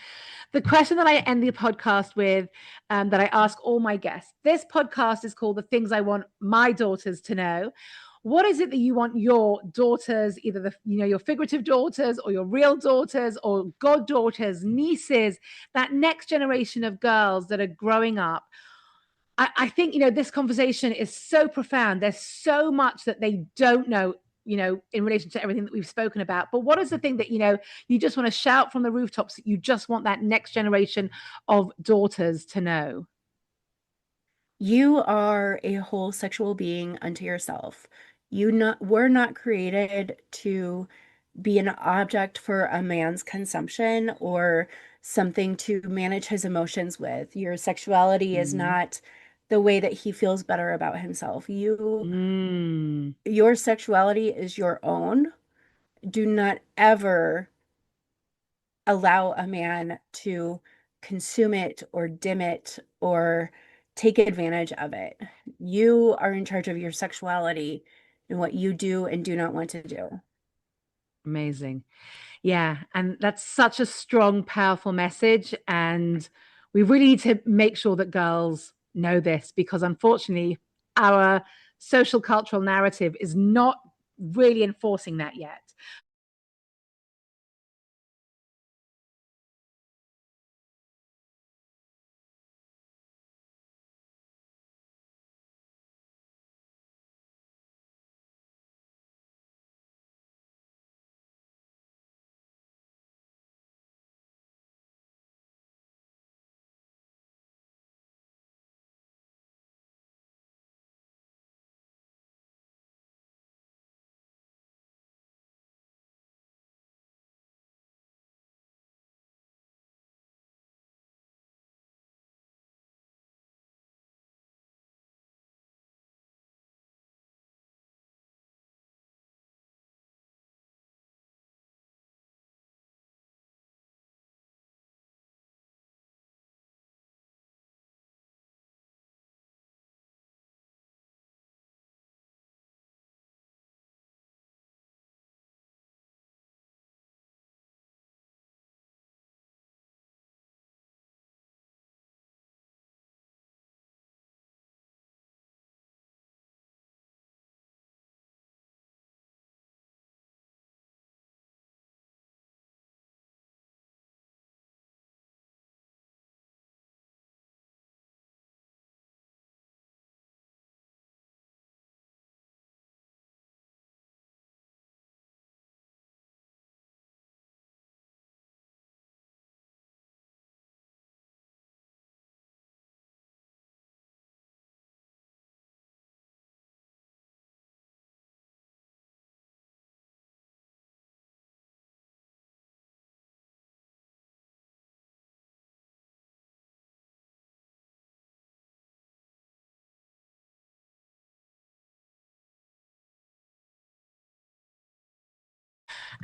the question that I end the podcast with, that I ask all my guests. This podcast is called The Things I Want My Daughters to Know. What is it that you want your daughters, either your figurative daughters or your real daughters or goddaughters, nieces, that next generation of girls that are growing up? I think, this conversation is so profound. There's so much that they don't know, in relation to everything that we've spoken about. But what is the thing that, you just want to shout from the rooftops that you just want that next generation of daughters to know? You are a whole sexual being unto yourself. You not We're not created to be an object for a man's consumption or something to manage his emotions with. Your sexuality is Mm. not the way that he feels better about himself. Mm. Your sexuality is your own. Do not ever allow a man to consume it or dim it or take advantage of it. You are in charge of your sexuality and what you do and do not want to do. Amazing. Yeah. And that's such a strong, powerful message. And we really need to make sure that girls know this because unfortunately, our social cultural narrative is not really enforcing that yet.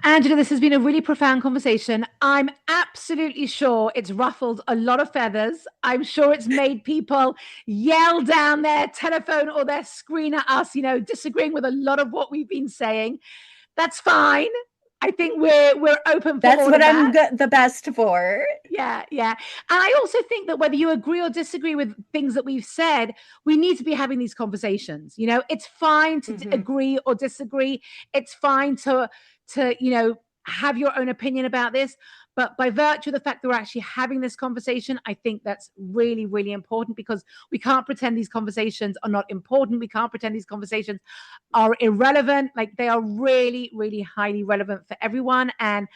Angela, this has been a really profound conversation. I'm absolutely sure it's ruffled a lot of feathers. I'm sure it's made people yell down their telephone or their screen at us, disagreeing with a lot of what we've been saying. That's fine. I think we're open for That's all what of I'm that. the best for. Yeah. And I also think that whether you agree or disagree with things that we've said, we need to be having these conversations. It's fine to agree or disagree. It's fine to have your own opinion about this. But by virtue of the fact that we're actually having this conversation, I think that's really, really important, because we can't pretend these conversations are not important. We can't pretend these conversations are irrelevant. Like, they are really, really highly relevant for everyone. And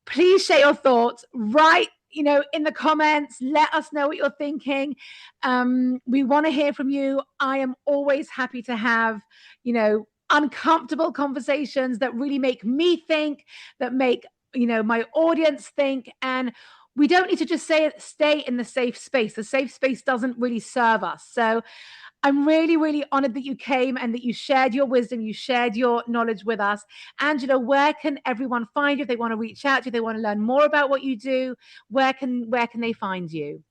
please share your thoughts. Write, in the comments. Let us know what you're thinking. We want to hear from you. I am always happy to have, uncomfortable conversations that really make me think, that make, my audience think. And we don't need to just stay in the safe space. The safe space doesn't really serve us. So I'm really, really honored that you came and that you shared your wisdom, you shared your knowledge with us. Angela, where can everyone find you if they want to reach out to you, if they want to learn more about what you do? Where can they find you?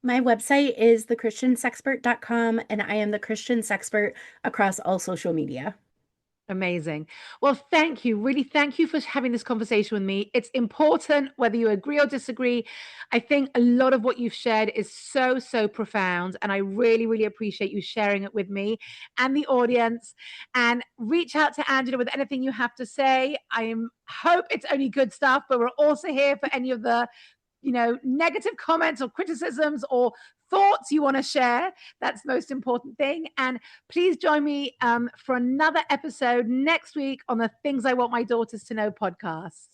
My website is thechristiansexpert.com, and I am the Christian Sexpert across all social media. Amazing. Well, thank you. Really, thank you for having this conversation with me. It's important whether you agree or disagree. I think a lot of what you've shared is so, so profound. And I really, really appreciate you sharing it with me and the audience. And reach out to Angela with anything you have to say. Hope it's only good stuff, but we're also here for any of the negative comments or criticisms or thoughts you want to share. That's the most important thing. And please join me for another episode next week on the Things I Want My Daughters to Know podcast.